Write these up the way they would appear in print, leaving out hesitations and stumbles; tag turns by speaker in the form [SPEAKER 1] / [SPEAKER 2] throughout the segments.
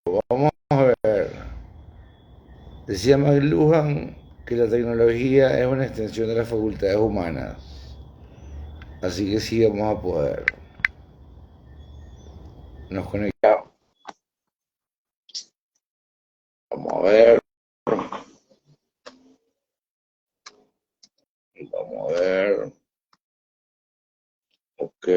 [SPEAKER 1] Vamos a ver. Decía McLuhan que la tecnología es una extensión de las facultades humanas. Así que sí vamos a poder. Nos conectamos. Vamos a ver. Vamos a ver. Ok.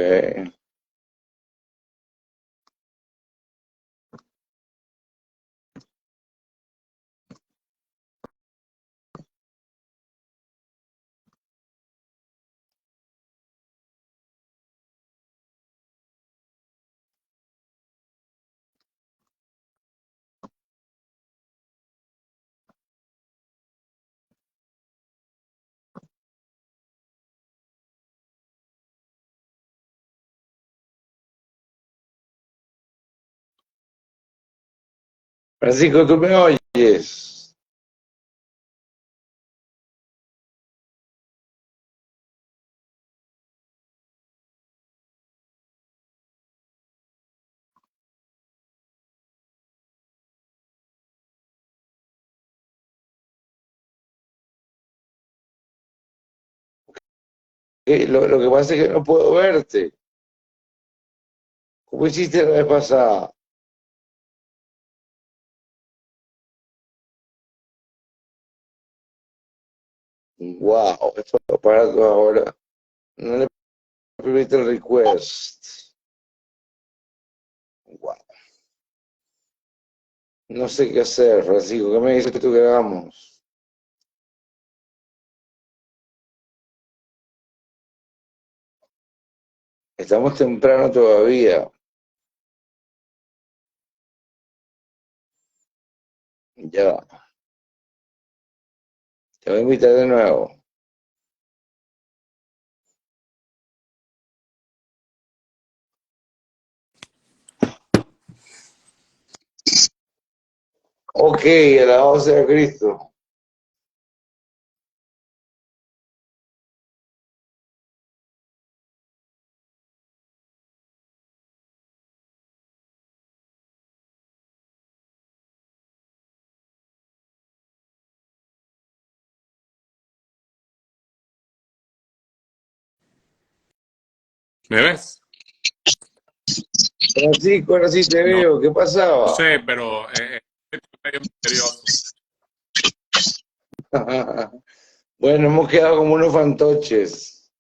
[SPEAKER 1] Francisco, ¿tú me oyes? Lo que pasa es que no puedo verte. ¿Cómo hiciste la vez pasada? Wow, estos aparatos ahora no le permiten request. Wow. No sé qué hacer, Francisco. ¿Qué me dices tú que hagamos? Estamos temprano todavía. Ya, te voy a invitar de nuevo. Ok, alabado sea Cristo.
[SPEAKER 2] ¿Me ves?
[SPEAKER 1] Francisco, ahora sí te
[SPEAKER 2] No
[SPEAKER 1] veo. ¿Qué pasaba?
[SPEAKER 2] sé, pero es medio misterioso.
[SPEAKER 1] Bueno, hemos quedado como unos fantoches.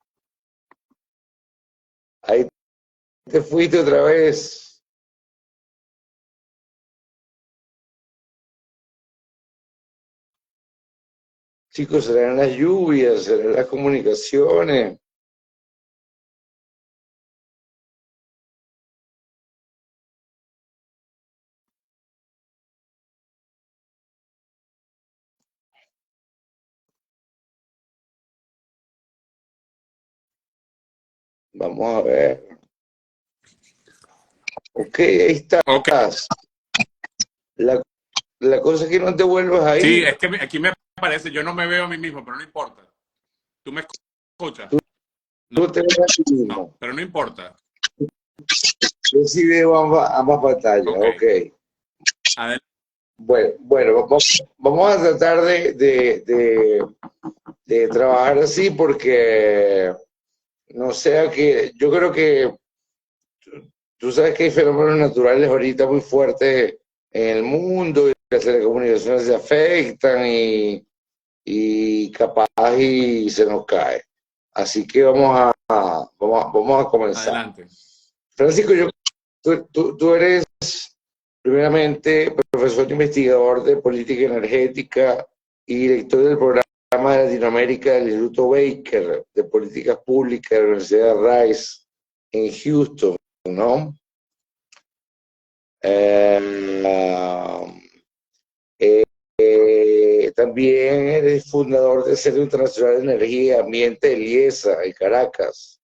[SPEAKER 1] Ahí te fuiste otra vez. Chicos, serán las lluvias, serán las comunicaciones. Vamos a ver. Ok, ahí
[SPEAKER 2] Ok.
[SPEAKER 1] estás. La, la cosa es que no te vuelvas a
[SPEAKER 2] Sí,
[SPEAKER 1] ir.
[SPEAKER 2] es que aquí me parece, yo no me veo a mí mismo, pero no importa. ¿Tú me escuchas? No,
[SPEAKER 1] Tú te ves a ti
[SPEAKER 2] no,
[SPEAKER 1] mismo.
[SPEAKER 2] pero no importa.
[SPEAKER 1] Yo sí veo ambas pantallas.
[SPEAKER 2] Ok.
[SPEAKER 1] Ok.
[SPEAKER 2] Adelante.
[SPEAKER 1] Bueno, vamos a tratar de trabajar así porque no sea que yo creo que tú sabes que hay fenómenos naturales ahorita muy fuertes en el mundo y las telecomunicaciones se afectan y capaz y se nos cae. Así que vamos a comenzar.
[SPEAKER 2] Adelante.
[SPEAKER 1] Francisco, tú eres primeramente profesor investigador de política energética y director del programa de Latinoamérica del Instituto Baker de Políticas Públicas de la Universidad de Rice en Houston, ¿no? Eh, también eres fundador del Centro Internacional de Energía y Ambiente de IESA, en Caracas,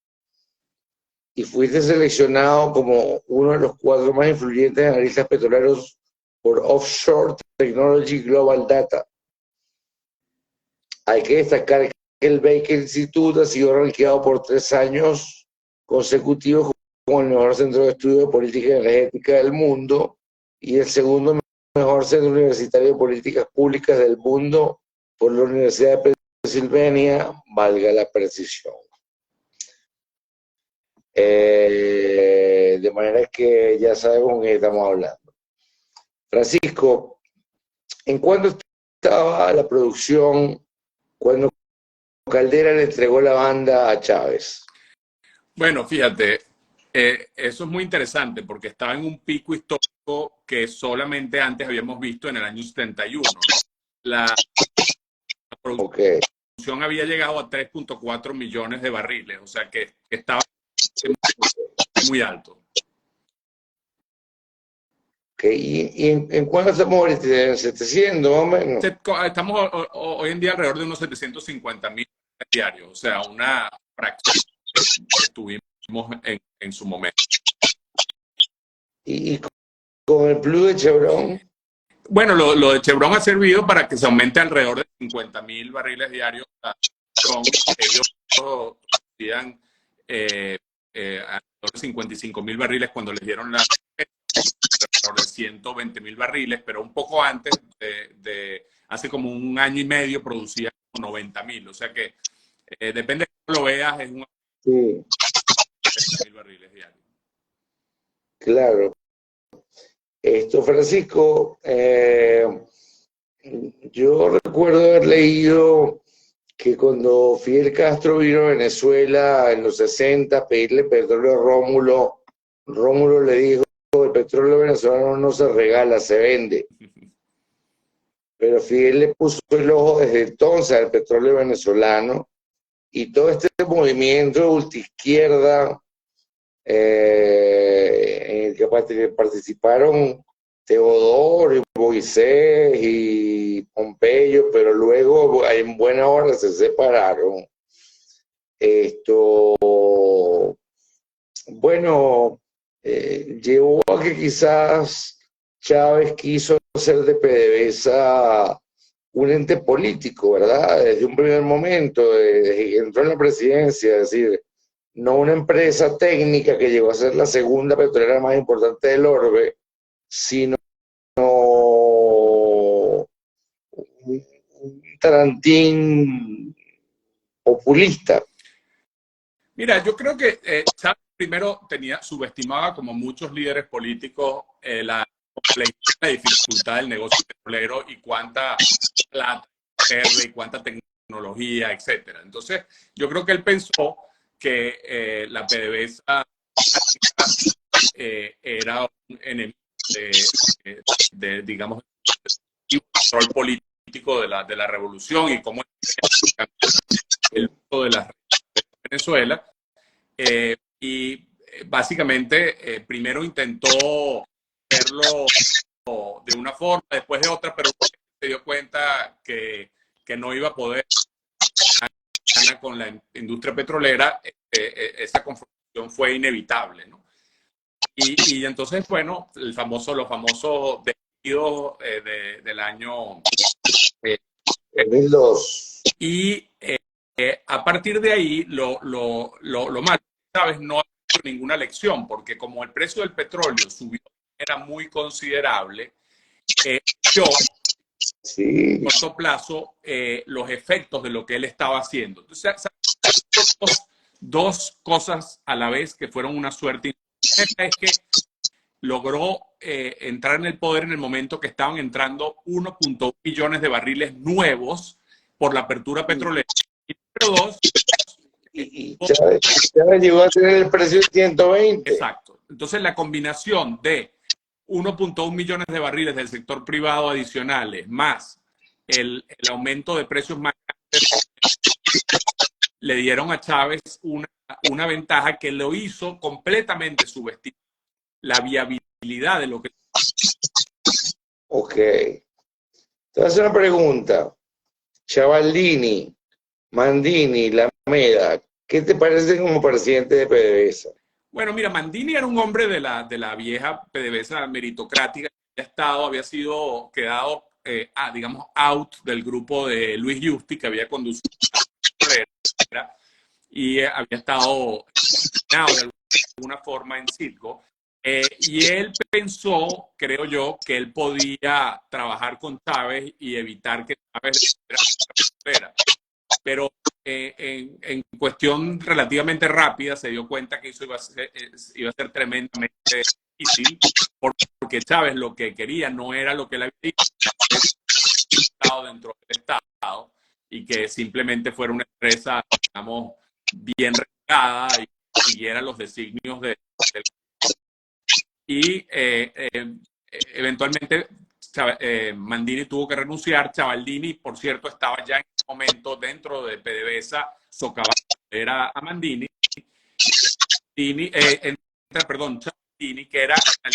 [SPEAKER 1] y fuiste seleccionado como uno de los 4 más influyentes analistas petroleros por Offshore Technology Global Data. Hay que destacar que el Baker Institute ha sido rankeado por 3 años consecutivos como el mejor centro de estudio de política energética del mundo y el segundo mejor centro universitario de políticas públicas del mundo por la Universidad de Pensilvania, valga la precisión. De manera que ya sabemos con qué estamos hablando. Francisco, ¿en cuándo estaba la producción cuando Caldera le entregó la banda a Chávez?
[SPEAKER 2] Bueno, fíjate, eso es muy interesante porque estaba en un pico histórico que solamente antes habíamos visto en el año 71, ¿no? La
[SPEAKER 1] Okay.
[SPEAKER 2] producción había llegado a 3.4 millones de barriles, o sea que estaba muy alto.
[SPEAKER 1] Okay. ¿Y en cuánto estamos ahorita? ¿En 700 más o menos?
[SPEAKER 2] Estamos hoy en día alrededor de unos 750.000 diarios, o sea, una fracción que tuvimos en su momento.
[SPEAKER 1] ¿Y con el plus de Chevron?
[SPEAKER 2] Bueno, lo de Chevron ha servido para que se aumente alrededor de 50.000 barriles diarios. Ellos producían alrededor de 55.000 barriles cuando les dieron la alrededor de 120.000 barriles, pero un poco antes de hace como un año y medio producían 90.000. O sea que depende de cómo lo veas, es un
[SPEAKER 1] Sí.
[SPEAKER 2] 100.000 barriles diarios.
[SPEAKER 1] Claro. Francisco, yo recuerdo haber leído que cuando Fidel Castro vino a Venezuela en los 60 a pedirle petróleo a Rómulo, Rómulo le dijo, el petróleo venezolano no se regala, se vende. Pero Fidel le puso el ojo desde entonces al petróleo venezolano y todo este movimiento de ultraizquierda en el que participaron Teodoro y Moisés y Pompeyo, pero luego en buena hora se separaron. Bueno, llevó a que quizás Chávez quiso hacer de PDVSA un ente político, ¿verdad? Desde un primer momento, desde que entró en la presidencia, es decir, no una empresa técnica que llegó a ser la segunda petrolera más importante del orbe, sino un tarantín populista.
[SPEAKER 2] Mira, yo creo que Chávez primero subestimaba, como muchos líderes políticos, la dificultad del negocio petrolero y cuánta plata verde y cuánta tecnología, etcétera. Entonces, yo creo que él pensó que la PDVSA era un enemigo digamos, el control político de la revolución y cómo el uso de la Venezuela. Y básicamente primero intentó hacerlo de una forma, después de otra, pero se dio cuenta que no iba a poder ganar con la industria petrolera. Esa confrontación fue inevitable, ¿no? Y entonces, bueno, los famosos despidos del año
[SPEAKER 1] 2002.
[SPEAKER 2] Y a partir de ahí, lo malo, ¿sabes? No ha hecho ninguna lección, porque como el precio del petróleo subió de manera muy considerable, yo,
[SPEAKER 1] Sí.
[SPEAKER 2] a corto plazo, los efectos de lo que él estaba haciendo. Entonces, dos cosas a la vez que fueron una suerte. Una es que logró entrar en el poder en el momento que estaban entrando 1.1 millones de barriles nuevos por la apertura petrolera. Y número dos,
[SPEAKER 1] Y Chávez llegó a tener el precio de 120.
[SPEAKER 2] exacto. Entonces, la combinación de 1.1 millones de barriles del sector privado adicionales, más el aumento de precios más grandes, le dieron a Chávez una ventaja que lo hizo completamente subestimar la viabilidad de lo que...
[SPEAKER 1] Ok. Te voy a hacer una pregunta. Chavaldini, Mandini, Lameda, ¿qué te parece como presidente de PDVSA?
[SPEAKER 2] Bueno, mira, Mandini era un hombre de la vieja PDVSA meritocrática, había sido quedado, digamos, out del grupo de Luis Justi, que había conducido y había estado de alguna forma en Citgo. Y él pensó, creo yo, que él podía trabajar con Chávez y evitar que Chávez fuera. Pero en cuestión relativamente rápida se dio cuenta que eso iba a ser tremendamente difícil, porque Chávez lo que quería no era lo que él había dicho, estado dentro del Estado, y que simplemente fuera una empresa, digamos, bien regulada y siguiera los designios del. Y eventualmente Mandini tuvo que renunciar. Chavaldini, por cierto, estaba ya en ese momento dentro de PDVSA socavando a Mandini. Perdón, Chavaldini, que era el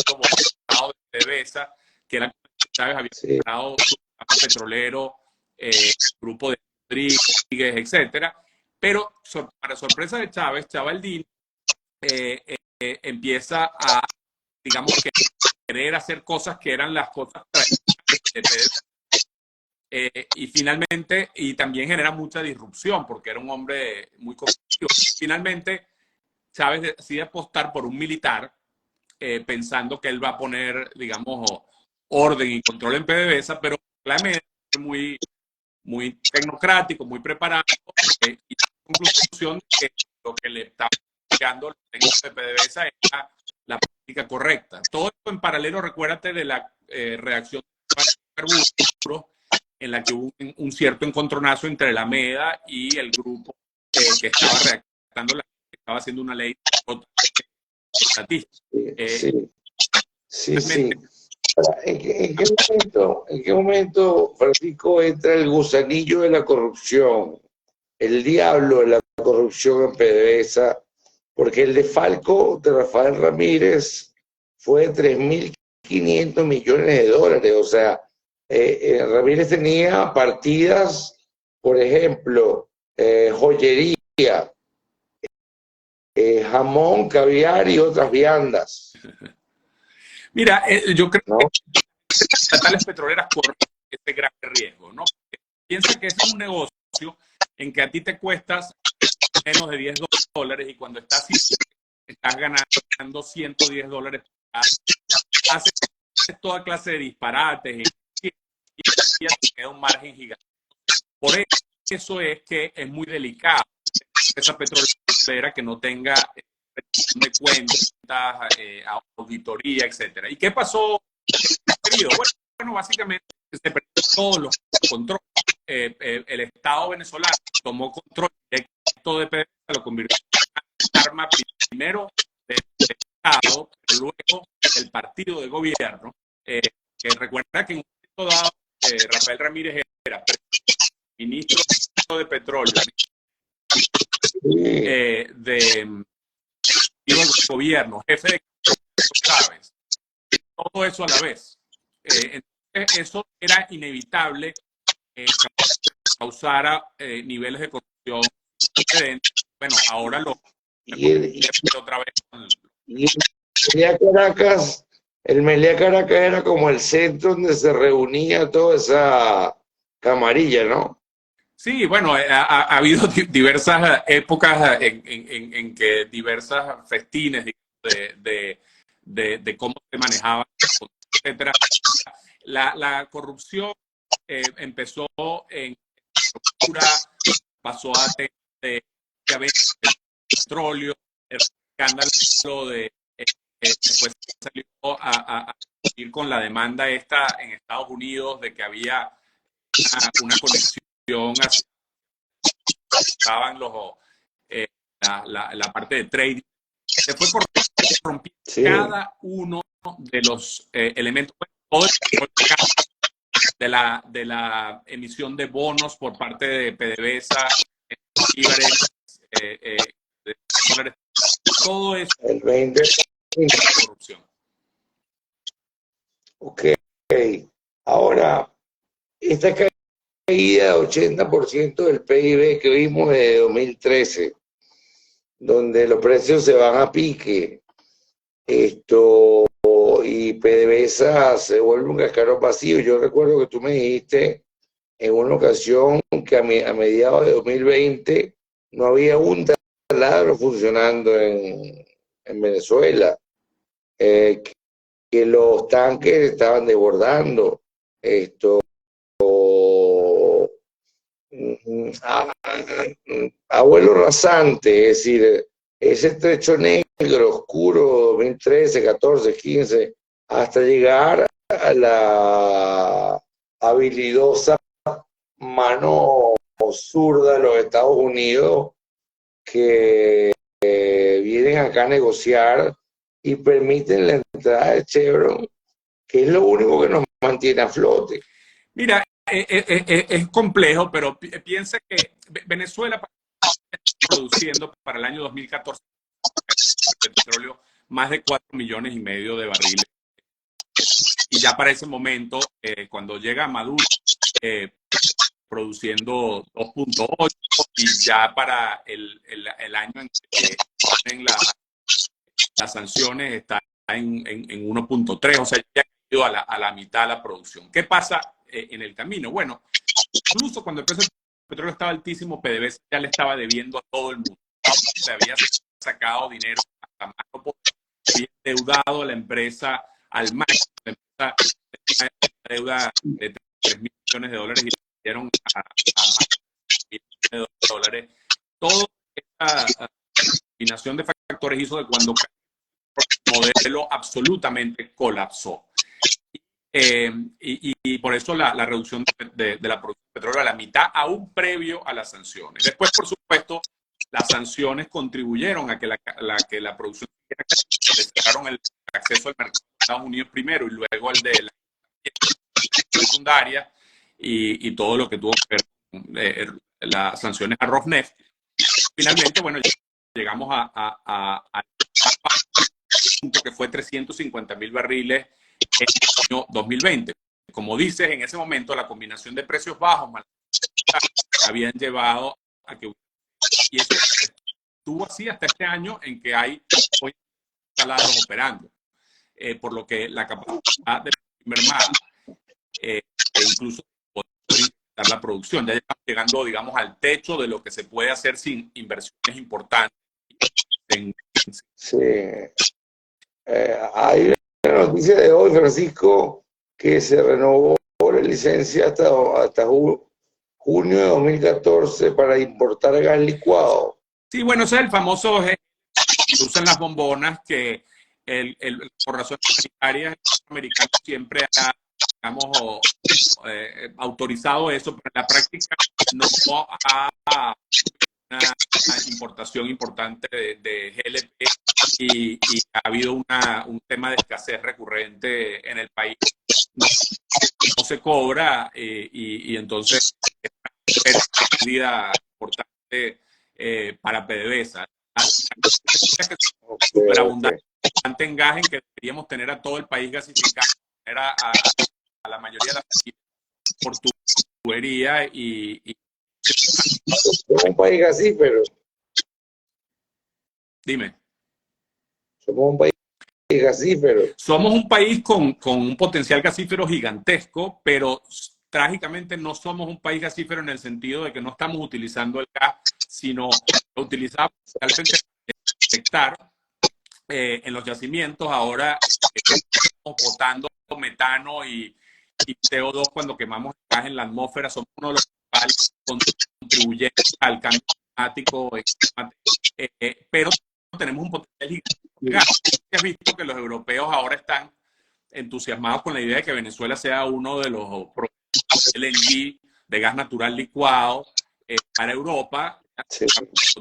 [SPEAKER 2] como de PDVSA, que era Chávez había comprado su petrolero, grupo de Rodríguez, etcétera. Pero para sorpresa de Chávez, Chavaldini empieza a, digamos, que querer hacer cosas que eran las cosas tradicionales y finalmente, y también genera mucha disrupción porque era un hombre muy competitivo. Finalmente, Chávez decide apostar por un militar pensando que él va a poner, digamos, orden y control en PDVSA, pero claramente muy, muy tecnocrático, muy preparado, y la conclusión de que lo que le estaba explicando los técnicos de PDVSA era la política correcta. Todo esto en paralelo, recuérdate de la reacción de carburos, en la que hubo un cierto encontronazo entre la MEDA y el grupo que estaba redactando, que estaba haciendo una ley estatista.
[SPEAKER 1] Sí. ¿En qué momento, Francisco, entra el gusanillo de la corrupción, el diablo de la corrupción en PDVSA? Porque el desfalco de Rafael Ramírez fue de 3.500 millones de dólares. O sea, Ramírez tenía partidas, por ejemplo, joyería, jamón, caviar y otras viandas.
[SPEAKER 2] Mira, yo creo que las estatales petroleras corren este gran riesgo, ¿no? Piensa que es un negocio en que a ti te cuestas menos de $10 y cuando estás ganando $110, haces toda clase de disparates y te queda un margen gigante. Por eso es que es muy delicado esa petrolera que no tenga de cuentas, auditoría, etcétera. ¿Y qué pasó, querido? Bueno, básicamente se perdió todos los controles. El Estado venezolano tomó control directo de PDVSA, lo convirtió en arma primero del Estado, pero luego del partido de gobierno, que recuerda que en un momento dado Rafael Ramírez era ministro de Petróleo, de gobierno, jefe de Chávez, todo eso a la vez. Entonces, eso era inevitable causara niveles de corrupción diferentes. Bueno, ahora otra vez.
[SPEAKER 1] Y el Meliá Caracas era como el centro donde se reunía toda esa camarilla, ¿no?
[SPEAKER 2] Sí, bueno, ha habido diversas épocas en que diversas festines de cómo se manejaban, etcétera. La corrupción empezó en estructura, pasó a de petróleo, el escándalo de después salió a ir con la demanda esta en Estados Unidos de que había una conexión hacia estaban la parte de trading. Se fue por romper cada uno de los elementos de la emisión de bonos por parte de PDVSA, todo eso
[SPEAKER 1] el 20
[SPEAKER 2] corrupción.
[SPEAKER 1] Ok. Ahora, esta caída de 80% del PIB que vimos de 2013, donde los precios se van a pique, y PDVSA se vuelve un cascarón vacío. Yo recuerdo que tú me dijiste en una ocasión que a mediados de 2020 no había un taladro funcionando en Venezuela. eh, que los tanques estaban desbordando. A vuelo rasante, es decir, ese estrecho negro oscuro 2013, 14, 15, hasta llegar a la habilidosa mano zurda de los Estados Unidos que vienen acá a negociar y permiten la entrada de Chevron, que es lo único que nos mantiene a flote.
[SPEAKER 2] Mira, es complejo, pero piensa que Venezuela está produciendo para el año 2014 petróleo más de 4,5 millones de barriles. Y ya para ese momento, cuando llega Maduro, produciendo 2,8, y ya para el año en que ponen las sanciones está en 1,3, o sea, ya ha ido a la mitad de la producción. ¿Qué pasa en el camino? Bueno, incluso cuando el precio del petróleo estaba altísimo, PDVSA ya le estaba debiendo a todo el mundo. Se había sacado dinero hasta más no podía, había endeudado a la empresa al máximo. La empresa tenía una deuda de 3,000 millones de dólares y le dieron a más de 1,000 millones de dólares. Toda esta combinación de factores hizo que cuando el modelo absolutamente colapsó. Y por eso la reducción de la producción de petróleo a la mitad, aún previo a las sanciones. Después, por supuesto, las sanciones contribuyeron a que la producción le cerraron el acceso al mercado de Estados Unidos primero y luego el de la secundaria y todo lo que tuvo que ver con las sanciones a Rosneft. Finalmente, bueno, llegamos a punto que fue 350,000 barriles en el año 2020. Como dices, en ese momento la combinación de precios bajos habían llevado a que... Y eso estuvo así hasta este año en que hay hoy instalados operando. Por lo que la capacidad de mermada e incluso poder incrementar la producción. Ya estamos llegando, digamos, al techo de lo que se puede hacer sin inversiones importantes.
[SPEAKER 1] Sí. Hay una noticia de hoy, Francisco, que se renovó la licencia hasta junio de 2014 para importar gas licuado.
[SPEAKER 2] Sí, bueno, ese es el famoso que usan las bombonas, que por razones sanitarias el americano siempre ha, digamos, autorizado eso, pero en la práctica no ha una importación importante de GLP y ha habido un tema de escasez recurrente en el país. No se cobra y entonces es una pérdida importante para PDVSA. Superabundante en gas, en que deberíamos tener a todo el país gasificado, a la mayoría de las por tubería y
[SPEAKER 1] somos un país gasífero.
[SPEAKER 2] Dime.
[SPEAKER 1] Somos un país gasífero.
[SPEAKER 2] Somos un país con un potencial gasífero gigantesco, pero trágicamente no somos un país gasífero en el sentido de que no estamos utilizando el gas, sino lo utilizamos para detectar en los yacimientos. Ahora estamos botando metano y CO2 cuando quemamos el gas en la atmósfera. Somos uno de los principales contribuyentes al cambio climático, pero tenemos un potencial gigante. Has visto que los europeos ahora están entusiasmados con la idea de que Venezuela sea uno de los productores de LNG, de gas natural licuado, para Europa.
[SPEAKER 1] Sí.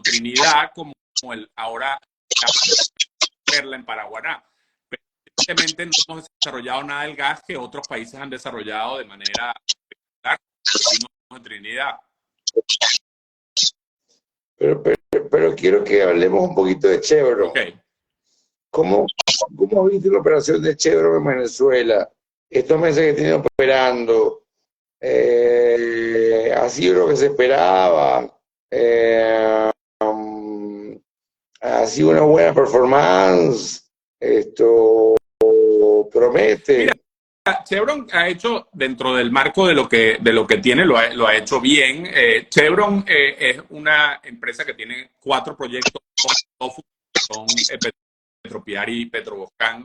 [SPEAKER 2] Trinidad, como el ahora Perla en Paraguaná. Pero evidentemente no hemos desarrollado nada del gas que otros países han desarrollado de manera en Trinidad.
[SPEAKER 1] Pero quiero que hablemos un poquito de Chevron.
[SPEAKER 2] Okay.
[SPEAKER 1] ¿Cómo viste la operación de Chevron en Venezuela? Estos meses que tienen operando, ¿ha sido lo que se esperaba? ¿Ha sido una buena performance? ¿Esto promete?
[SPEAKER 2] Mira, Chevron ha hecho, dentro del marco de lo que tiene, lo ha hecho bien. Chevron es una empresa que tiene 4 proyectos, son Petropiar y Petroboscán.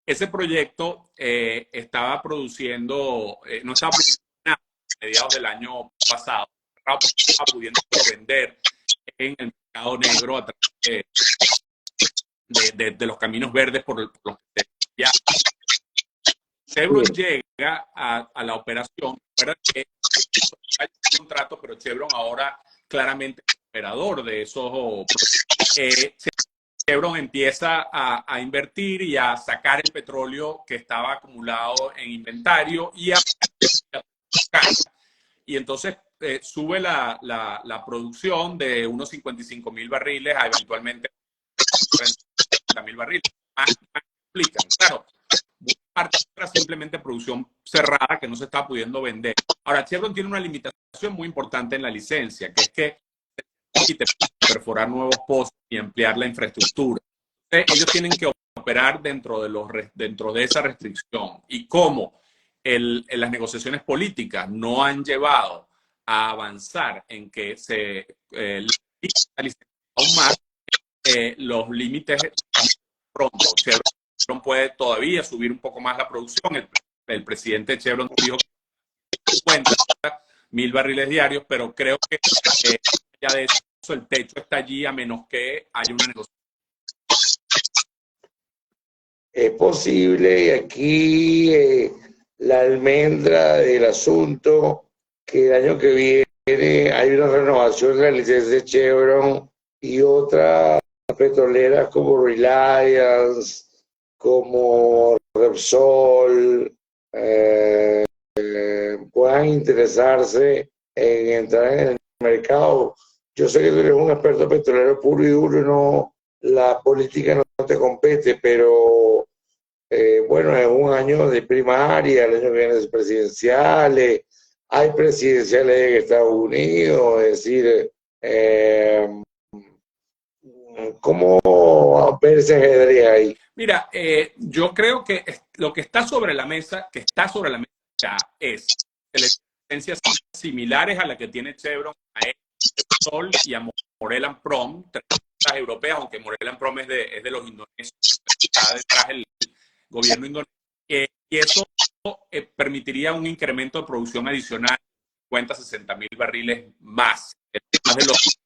[SPEAKER 2] Ese proyecto estaba produciendo, no estaba produciendo nada a mediados del año pasado, estaba pudiendo vender en el mercado negro a través de los caminos verdes por los que ya Chevron llega a la operación. Recuerda que hay un contrato, pero Chevron ahora claramente es operador de esos Chevron empieza a invertir y a sacar el petróleo que estaba acumulado en inventario y entonces sube la producción de unos 55,000 barriles a eventualmente 30,000 barriles. Más explican. Claro, parte era simplemente producción cerrada que no se está pudiendo vender. Ahora, Chevron tiene una limitación muy importante en la licencia, que es que permite perforar nuevos pozos y ampliar la infraestructura. Entonces, ellos tienen que operar dentro de esa restricción. Y como las negociaciones políticas no han llevado a avanzar en que se aún más, los límites pronto. Chevron puede todavía subir un poco más la producción. El presidente de Chevron dijo que 50,000 barriles diarios, pero creo que ya de eso el techo está allí a menos que haya una negociación.
[SPEAKER 1] Es posible, y aquí la almendra del asunto, que el año que viene hay una renovación de la licencia de Chevron y otras petroleras como Reliance, como Repsol, puedan interesarse en entrar en el mercado. Yo sé que tú eres un experto petrolero puro y duro, no, la política no te compete, pero bueno, es un año de primaria, el año que viene es presidenciales, hay presidenciales en Estados Unidos, es decir, ¿cómo ver ese ajedrez ahí?
[SPEAKER 2] Mira, yo creo que lo que está sobre la mesa, ya es licencias similares a la que tiene Chevron, a Repsol y a Morel & Prom, las europeas, aunque Morel & Prom es de los indonesios, está detrás el gobierno indonesio, y eso permitiría un incremento de producción adicional de 50,000-60,000 barriles más de los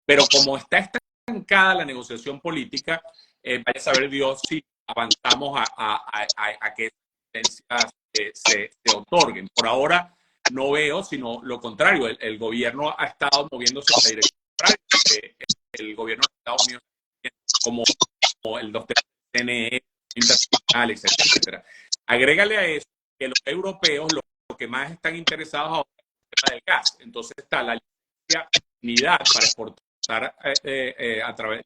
[SPEAKER 2] pero como está estancada la negociación política, vaya a saber Dios si avanzamos a que esas licencias se otorguen. Por ahora no veo, sino lo contrario. El gobierno ha estado moviéndose en la dirección contraria. El gobierno de Estados Unidos, como los TNE internacionales, etcétera. Agrégale a eso que los europeos lo que más están interesados ahora es el tema del gas. Entonces está la unidad para exportar a través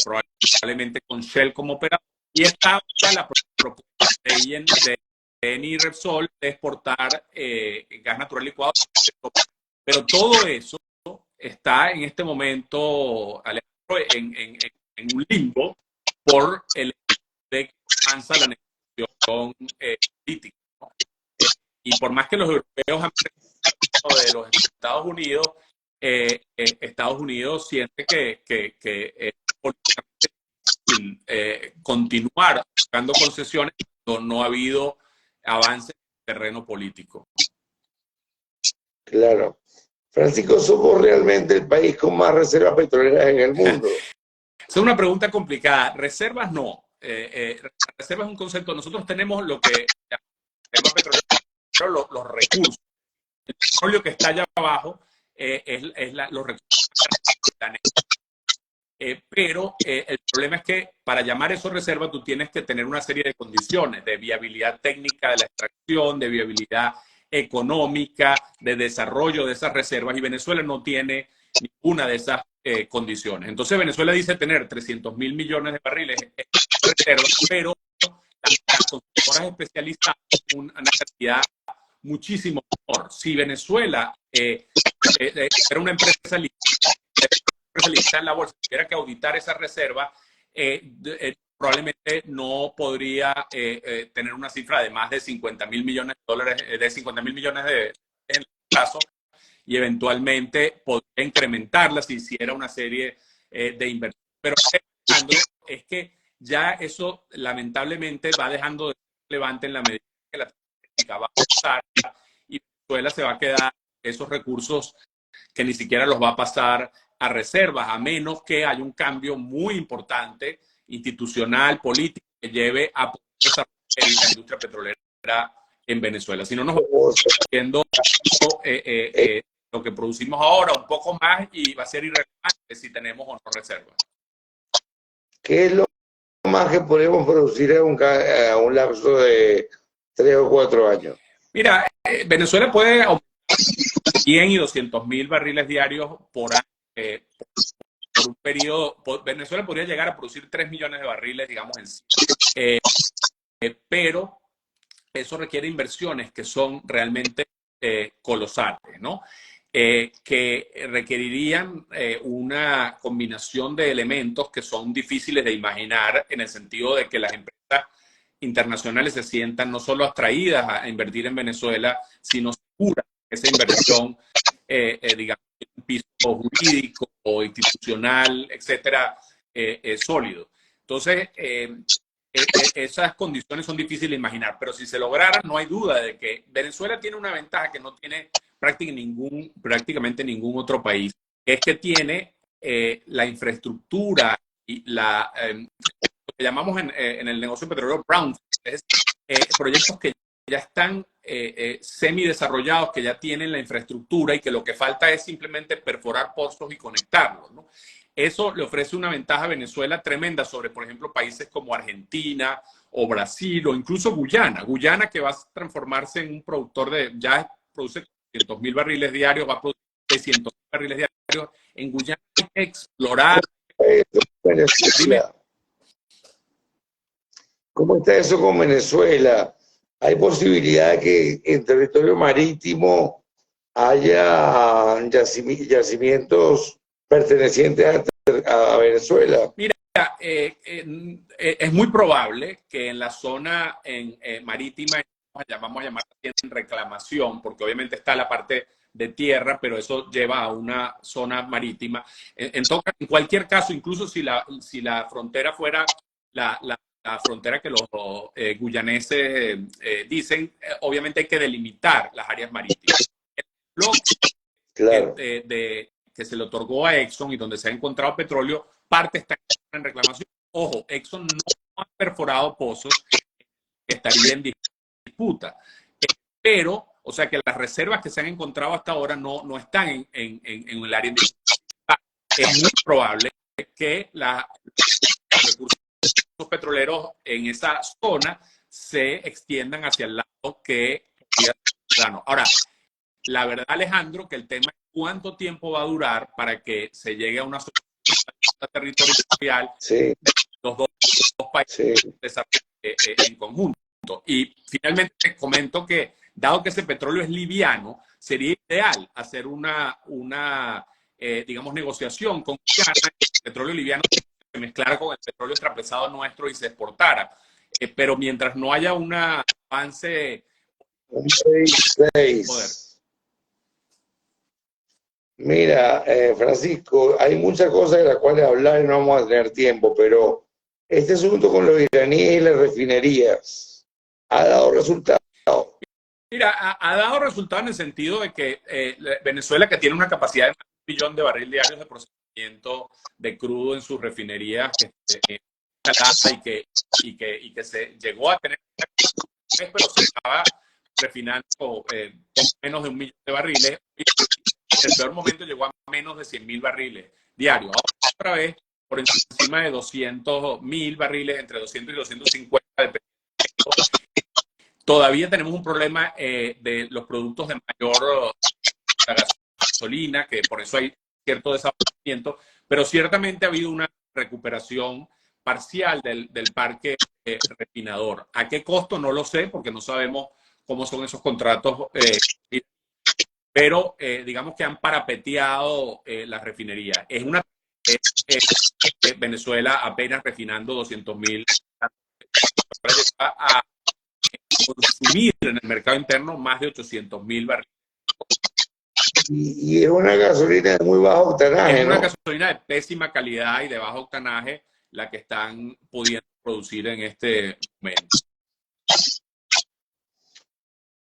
[SPEAKER 2] probablemente con Shell como operador, y está la propuesta de Eni Repsol de exportar gas natural licuado. Pero todo eso está en este momento, Alejandro, en un limbo por el de que avanza la negociación política, ¿no? Y por más que los europeos han presentado de los Estados Unidos siente que continuar buscando concesiones cuando no ha habido avance en el terreno político.
[SPEAKER 1] Claro. Francisco, ¿somos realmente el país con más reservas petroleras en el mundo?
[SPEAKER 2] Es una pregunta complicada. Reservas no. Reservas es un concepto. Nosotros tenemos lo que llamamos petróleo, los recursos. El petróleo que está allá abajo los recursos. Pero el problema es que para llamar eso reserva tú tienes que tener una serie de condiciones de viabilidad técnica de la extracción, de viabilidad económica, de desarrollo de esas reservas, y Venezuela no tiene ninguna de esas condiciones. Entonces Venezuela dice tener 300,000 millones de barriles de reservas, pero las constructoras especializadas una cantidad muchísimo menor. Si Venezuela era una empresa lista en la bolsa, tuviera que auditar esa reserva, probablemente no podría tener una cifra de más de 50,000 millones de dólares, de 50,000 millones de en el plazo, y eventualmente podría incrementarla si hiciera una serie de inversiones. Pero Alejandro, es que ya eso lamentablemente va dejando de ser relevante en la medida que la técnica va a pasar y Venezuela se va a quedar esos recursos que ni siquiera los va a pasar a reservas, a menos que haya un cambio muy importante, institucional, político, que lleve a desarrollar la industria petrolera en Venezuela. Si no, nos vamos viendo lo que producimos ahora un poco más y va a ser irrelevante si tenemos o no reservas.
[SPEAKER 1] ¿Qué es lo más que podemos producir a un lapso de 3 o 4 años?
[SPEAKER 2] Mira, Venezuela puede aumentar 100 y 200.000 barriles diarios por año. Por un periodo, Venezuela podría llegar a producir 3 millones de barriles, digamos, en sí. Pero eso requiere inversiones que son realmente colosales, ¿no? Que requerirían una combinación de elementos que son difíciles de imaginar en el sentido de que las empresas internacionales se sientan no solo atraídas a invertir en Venezuela, sino seguras que esa inversión, digamos, un piso jurídico o institucional, etcétera, sólido. Entonces, esas condiciones son difíciles de imaginar, pero si se lograra, no hay duda de que Venezuela tiene una ventaja que no tiene prácticamente ningún otro país, que es que tiene la infraestructura y lo que llamamos en el negocio petrolero brownfield, proyectos que ya están semidesarrollados, que ya tienen la infraestructura y que lo que falta es simplemente perforar pozos y conectarlos, ¿no? Eso le ofrece una ventaja a Venezuela tremenda sobre, por ejemplo, países como Argentina o Brasil o incluso Guyana. Guyana, que va a transformarse en un productor ya produce 200.000 barriles diarios, va a producir 600.000 barriles diarios. En Guyana hay que explorar.
[SPEAKER 1] Dime. ¿Cómo está eso con Venezuela? ¿Hay posibilidad de que en territorio marítimo haya yacimientos pertenecientes a Venezuela?
[SPEAKER 2] Mira, es muy probable que en la zona marítima, vamos a llamar en reclamación, porque obviamente está la parte de tierra, pero eso lleva a una zona marítima. En cualquier caso, incluso si la frontera fuera la frontera que los guyaneses dicen, obviamente hay que delimitar las áreas marítimas.
[SPEAKER 1] Claro.
[SPEAKER 2] Que se le otorgó a Exxon y donde se ha encontrado petróleo, parte está en reclamación. Ojo, Exxon no ha perforado pozos que estarían en disputa. Pero, o sea que las reservas que se han encontrado hasta ahora no están en el área en disputa. Es muy probable que los recursos petroleros en esa zona se extiendan hacia el lado que plano. Ahora, la verdad, Alejandro, que el tema es cuánto tiempo va a durar para que se llegue a una solución territorial de los dos países en conjunto. Y finalmente te comento que, dado que ese petróleo es liviano, sería ideal hacer una digamos, negociación con Guyana, que el petróleo liviano se mezclara con el petróleo extrapesado nuestro y se exportara. Pero mientras no haya un avance...
[SPEAKER 1] Mira, Francisco, hay muchas cosas de las cuales hablar y no vamos a tener tiempo, pero este asunto con los iraníes y las refinerías ha dado resultados.
[SPEAKER 2] Mira, ha dado resultados en el sentido de que Venezuela, que tiene una capacidad de 1 millón de barriles diarios de procesamiento de crudo en sus refinerías, y que se llegó a tener, pero se estaba refinando menos de 1 millón de barriles. En el peor momento llegó a menos de 100.000 barriles diarios. Ahora, otra vez, por encima de 200.000 barriles, entre 200 y 250. Todavía tenemos un problema de los productos de mayor gasolina, que por eso hay cierto desabastecimiento, pero ciertamente ha habido una recuperación parcial del parque refinador. ¿A qué costo? No lo sé, porque no sabemos cómo son esos contratos. Pero digamos que han parapeteado las refinerías. Es una Venezuela apenas refinando 200.000 a consumir en el mercado interno más de 800.000 barriles.
[SPEAKER 1] Y es una gasolina de muy bajo octanaje,
[SPEAKER 2] es una
[SPEAKER 1] ¿no?
[SPEAKER 2] gasolina de pésima calidad y de bajo octanaje, la que están pudiendo producir en este momento.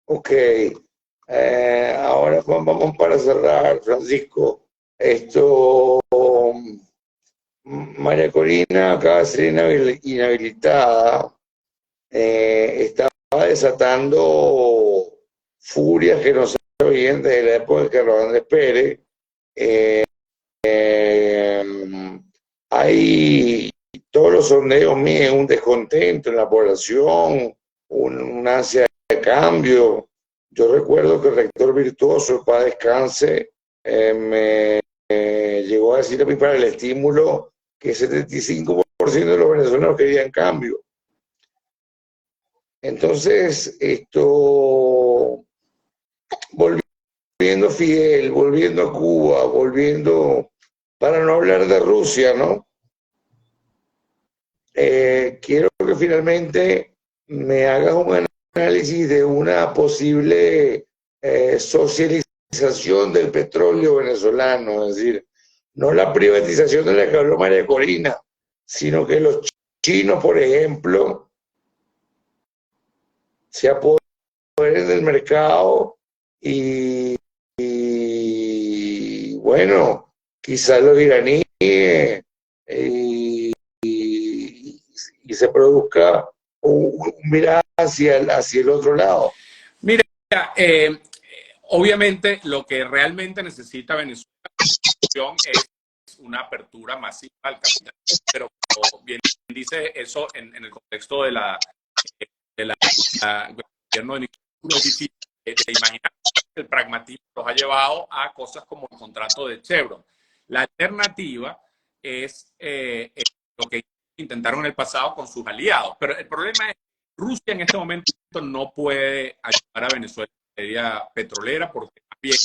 [SPEAKER 1] Ok. Ahora vamos para cerrar, Francisco. María Corina acaba de ser inhabilitada. Estaba desatando furias que no se veían desde la época de Carlos Andrés Pérez. Hay todos los sondeos miden un descontento en la población, un ansia de cambio. Yo recuerdo que el rector Virtuoso, para descanse, me llegó a decir a mí para el estímulo que 75% de los venezolanos querían cambio. Entonces, volviendo a Fidel, volviendo a Cuba, para no hablar de Rusia, ¿no? Quiero que finalmente me hagas un análisis de una posible socialización del petróleo venezolano, es decir, no la privatización de la que habló María Corina, sino que los chinos, por ejemplo, se apoderen del mercado y bueno, quizás los iraníes y se produzca un mirar hacia el otro lado.
[SPEAKER 2] Mira, obviamente lo que realmente necesita Venezuela es una apertura masiva al capital, pero como bien dice eso en el contexto de la gobierno de Nicolás, es difícil de imaginar. El pragmatismo los ha llevado a cosas como el contrato de Chevron. La alternativa es lo que intentaron en el pasado con sus aliados, pero el problema es que Rusia en este momento no puede ayudar a Venezuela en materia petrolera porque también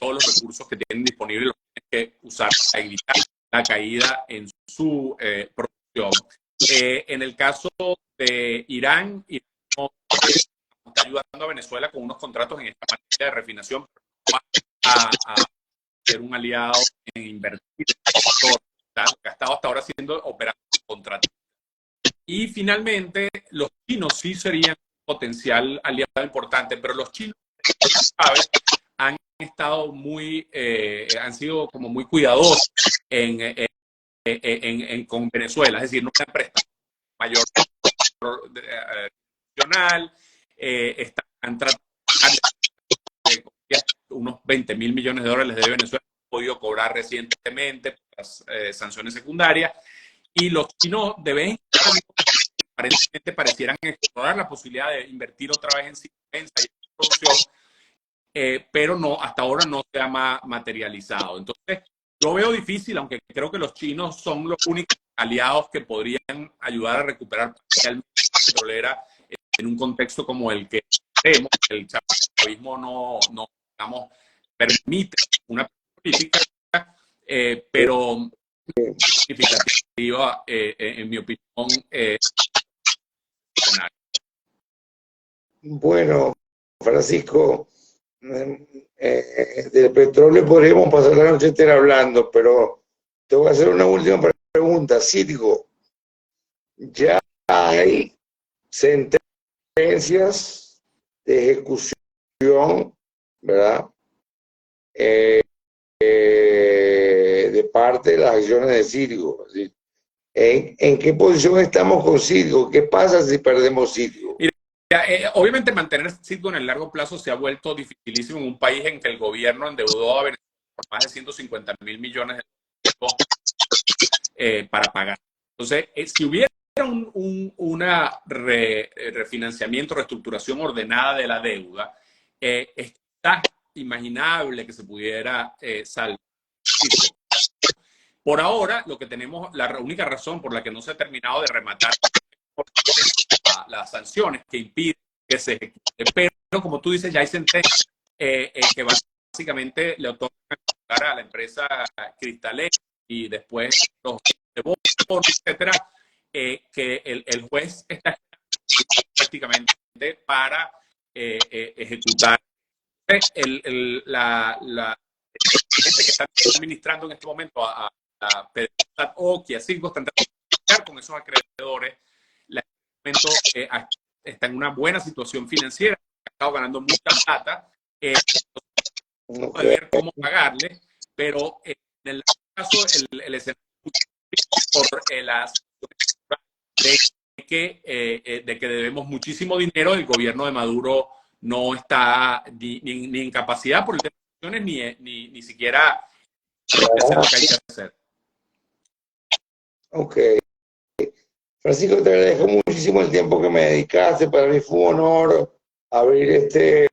[SPEAKER 2] todos los recursos que tienen disponibles los tienen que usar para evitar la caída en su producción. En el caso de Irán está ayudando a Venezuela con unos contratos en esta materia de refinación, pero va a ser un aliado en invertir en el sector, que ha estado hasta ahora siendo operado contratos. Y finalmente, los chinos sí serían un potencial aliado importante, pero los chinos, ¿sabes?, han estado han sido como muy cuidadosos con Venezuela, es decir, no se han prestado mayor nacional, están tratando de unos 20.000 millones de dólares de Venezuela, han podido cobrar recientemente por las sanciones secundarias, y los chinos de vez en cuando aparentemente parecieran explorar la posibilidad de invertir otra vez en defensa y en producción, pero no, hasta ahora no se ha materializado. Entonces, yo veo difícil, aunque creo que los chinos son los únicos aliados que podrían ayudar a recuperar parcialmente la petrolera en un contexto como el que tenemos. El chavismo no digamos, permite una política, pero significativa, en mi opinión.
[SPEAKER 1] Bueno, Francisco, del petróleo podríamos pasar la noche entera hablando, pero te voy a hacer una última pregunta. Citgo, ya hay sentencias de ejecución, ¿verdad? De parte de las acciones de Citgo. ¿En qué posición estamos con Citgo? ¿Qué pasa si perdemos Citgo?
[SPEAKER 2] Obviamente mantener Citgo en el largo plazo se ha vuelto dificilísimo en un país en que el gobierno endeudó a Venezuela por más de 150.000 millones de dólares para pagar. Entonces, si hubiera una refinanciamiento, reestructuración ordenada de la deuda, está imaginable que se pudiera salvar. Por ahora, lo que tenemos, la única razón por la que no se ha terminado de rematar las sanciones que impiden que se ejecute. Pero, como tú dices, ya hay sentencias que básicamente le otorgan a la empresa Cristalex y después los de bonos, etcétera, que el juez está prácticamente para ejecutar la gente que está administrando en este momento a PDVSAT, Oki, a Citgo, están con esos acreedores. La momento está en una buena situación financiera, ha estado ganando mucha plata, ver cómo pagarle, pero en el caso, el escenario por la de que debemos muchísimo dinero, el gobierno de Maduro no está ni en capacidad por el tema de elecciones, ni siquiera hacer lo que hay que hacer.
[SPEAKER 1] Ok. Francisco, te agradezco muchísimo el tiempo que me dedicaste. Para mí fue un honor abrir este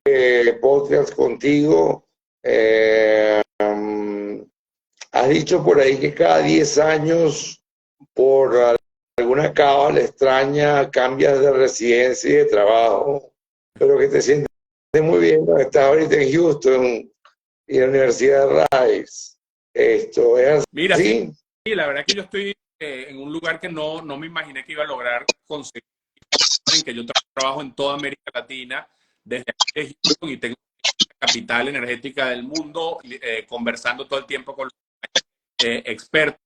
[SPEAKER 1] podcast contigo. Has dicho por ahí que cada 10 años, por alguna cábala extraña, cambias de residencia y de trabajo, pero que te sientes muy bien. Estás ahorita en Houston y en la Universidad de Rice. Esto es así.
[SPEAKER 2] Mira, sí, la verdad que yo estoy en un lugar que no me imaginé que iba a lograr conseguir, en que yo trabajo en toda América Latina, desde aquí Houston, y tengo la capital energética del mundo, conversando todo el tiempo con expertos,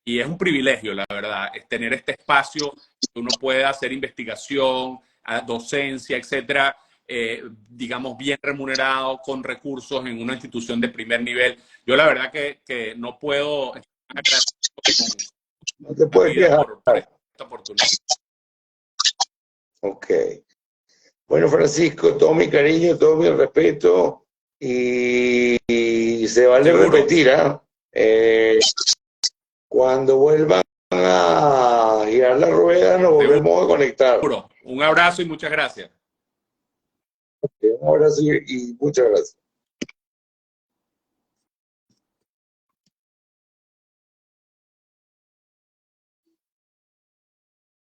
[SPEAKER 2] y es un privilegio, la verdad, es tener este espacio que uno puede hacer investigación, docencia, etcétera, digamos, bien remunerado, con recursos en una institución de primer nivel. Yo la verdad que no puedo
[SPEAKER 1] no te puedes quejar
[SPEAKER 2] por esta oportunidad.
[SPEAKER 1] Ok. Bueno, Francisco, todo mi cariño, todo mi respeto, y se vale
[SPEAKER 2] ¿Seguro?
[SPEAKER 1] repetir, cuando vuelvan a girar la rueda, nos volvemos a conectar.
[SPEAKER 2] Seguro. Un abrazo y muchas gracias.
[SPEAKER 1] Un abrazo y muchas gracias.